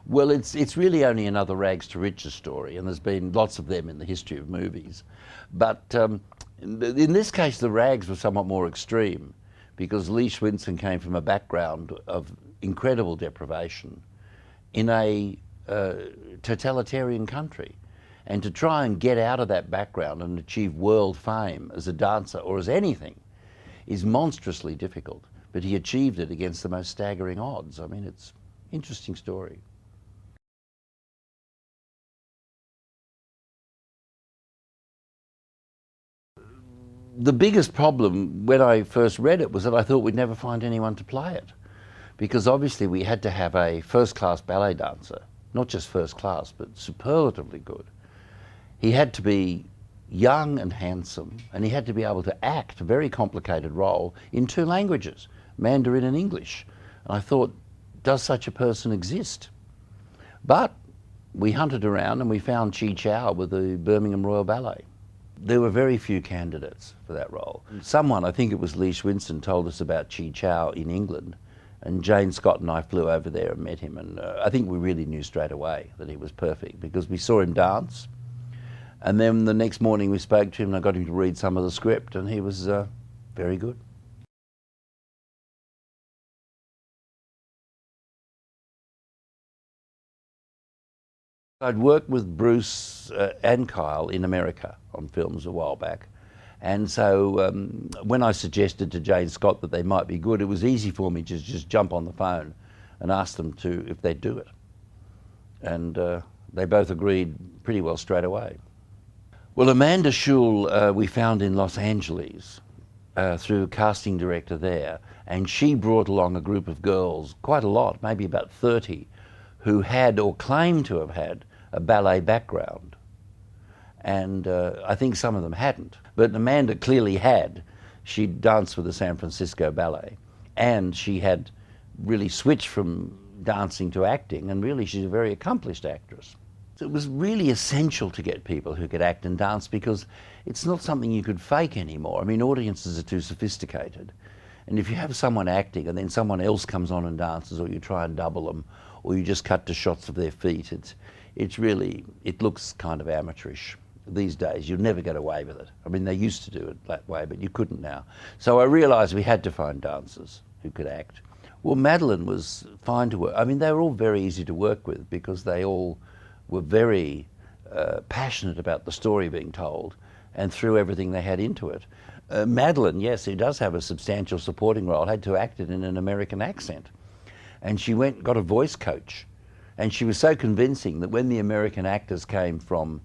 Well, it's really only another rags to riches story, and there's been lots of them in the history of movies. But in this case, the rags were somewhat more extreme, because Lee Swinson came from a background of incredible deprivation in a totalitarian country. And to try and get out of that background and achieve world fame as a dancer or as anything is monstrously difficult. But he achieved it against the most staggering odds. I mean, it's an interesting story. The biggest problem when I first read it was that I thought we'd never find anyone to play it, because obviously we had to have a first-class ballet dancer, not just first class, but superlatively good. He had to be young and handsome, and he had to be able to act a very complicated role in two languages, Mandarin and English. And I thought, does such a person exist? But we hunted around and we found Chi Chow with the Birmingham Royal Ballet. There were very few candidates for that role. Someone, I think it was Lee Swinson, told us about Chi Chow in England, and Jane Scott and I flew over there and met him, and I think we really knew straight away that he was perfect, because we saw him dance, and then the next morning we spoke to him and I got him to read some of the script, and he was very good. I'd worked with Bruce and Kyle in America on films a while back, and so when I suggested to Jane Scott that they might be good, it was easy for me to just jump on the phone and ask them if they'd do it. And they both agreed pretty well straight away. Well, Amanda Schul we found in Los Angeles through a casting director there, and she brought along a group of girls, quite a lot, maybe about 30, who had or claimed to have had a ballet background. And I think some of them hadn't. But Amanda clearly had. She'd danced with the San Francisco Ballet, and she had really switched from dancing to acting, and really she's a very accomplished actress. So it was really essential to get people who could act and dance, because it's not something you could fake anymore. I mean, audiences are too sophisticated. And if you have someone acting and then someone else comes on and dances, or you try and double them, or you just cut to shots of their feet, it looks kind of amateurish. These days, you'd never get away with it. I mean, they used to do it that way, but you couldn't now. So I realised we had to find dancers who could act. Well, Madeline was fine to work. I mean, they were all very easy to work with, because they all were very passionate about the story being told and threw everything they had into it. Madeline, yes, who does have a substantial supporting role, had to act it in an American accent. And she went and got a voice coach. And she was so convincing that when the American actors came from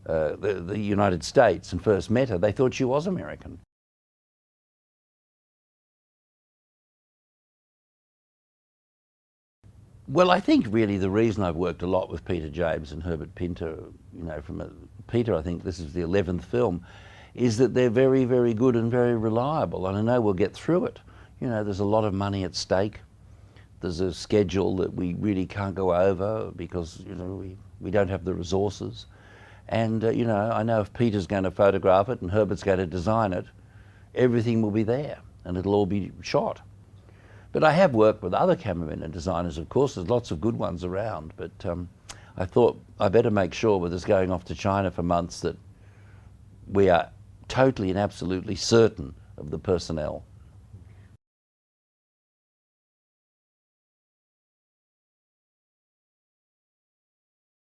the United States and first met her, they thought she was American. Well, I think really the reason I've worked a lot with Peter James and Herbert Pinter, Peter, I think this is the 11th film, is that they're very, very good and very reliable, and I know we'll get through it. You know, there's a lot of money at stake. There's a schedule that we really can't go over because, we don't have the resources. And, I know if Peter's going to photograph it and Herbert's going to design it, everything will be there and it'll all be shot. But I have worked with other cameramen and designers, of course. There's lots of good ones around, but I thought I better make sure with us going off to China for months that we are totally and absolutely certain of the personnel.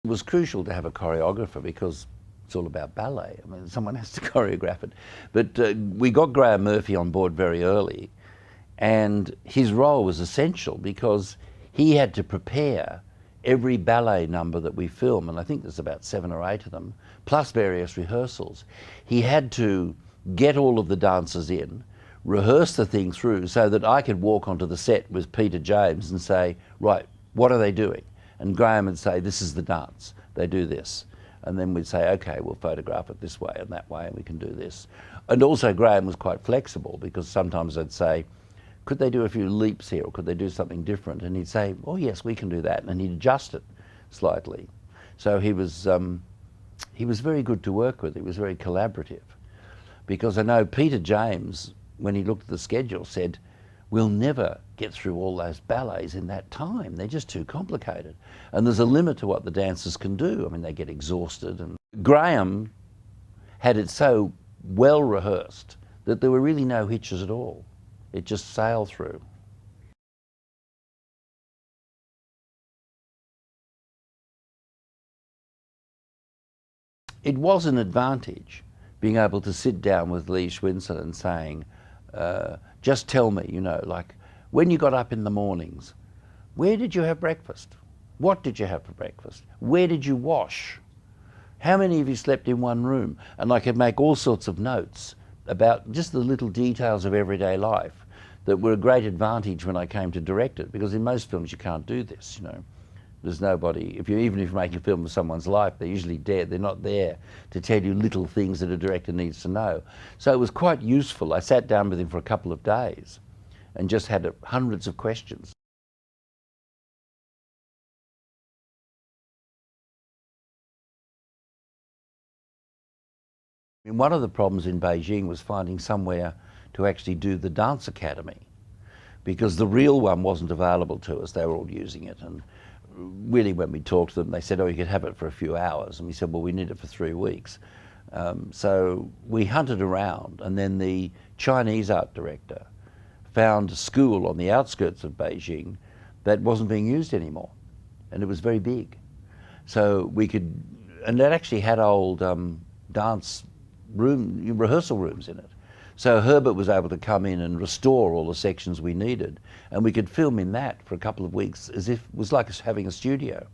It was crucial to have a choreographer, because it's all about ballet. I mean, someone has to choreograph it. But we got Graham Murphy on board very early, and his role was essential because he had to prepare every ballet number that we film, and I think there's about 7 or 8 of them, plus various rehearsals. He had to get all of the dancers in, rehearse the thing through so that I could walk onto the set with Peter James and say, right, what are they doing? And Graham would say, this is the dance, they do this. And then we'd say, okay, we'll photograph it this way and that way, and we can do this. And also Graham was quite flexible, because sometimes I'd say, could they do a few leaps here, or could they do something different? And he'd say, oh yes, we can do that. And he'd adjust it slightly. So he was very good to work with. He was very collaborative. Because I know Peter James, when he looked at the schedule, said, we'll never get through all those ballets in that time. They're just too complicated. And there's a limit to what the dancers can do. I mean, they get exhausted. And Graham had it so well rehearsed that there were really no hitches at all. It just sailed through. It was an advantage being able to sit down with Lee Swinson and saying, just tell me, you know, like when you got up in the mornings, where did you have breakfast? What did you have for breakfast? Where did you wash? How many of you slept in one room? And I could make all sorts of notes about just the little details of everyday life that were a great advantage when I came to direct it, because in most films you can't do this, you know. There's nobody, even if you're making a film of someone's life, they're usually dead. They're not there to tell you little things that a director needs to know. So it was quite useful. I sat down with him for a couple of days and just had hundreds of questions. I mean, one of the problems in Beijing was finding somewhere to actually do the dance academy, because the real one wasn't available to us. They were all using it. And really, when we talked to them, they said, oh, you could have it for a few hours. And we said, well, we need it for 3 weeks. So we hunted around, and then the Chinese art director found a school on the outskirts of Beijing that wasn't being used anymore. And it was very big. So we could, and that actually had old dance rehearsal rooms in it. So Herbert was able to come in and restore all the sections we needed, and we could film in that for a couple of weeks as if it was like us having a studio.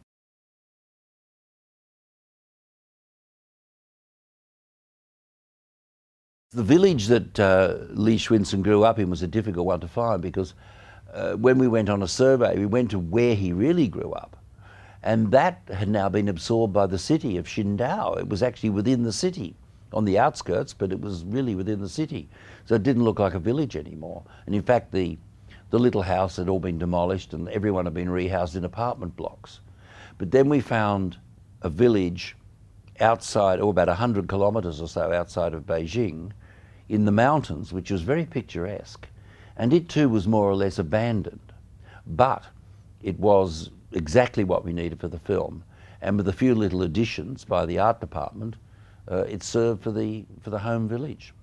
The village that Lee Swinson grew up in was a difficult one to find, because when we went on a survey, we went to where he really grew up, and that had now been absorbed by the city of Qingdao. It was actually within the city, on the outskirts, but it was really within the city. So it didn't look like a village anymore. And in fact, the little house had all been demolished and everyone had been rehoused in apartment blocks. But then we found a village outside, or about 100 kilometres or so outside of Beijing, in the mountains, which was very picturesque. And it too was more or less abandoned. But it was exactly what we needed for the film. And with a few little additions by the art department, it served for the home village.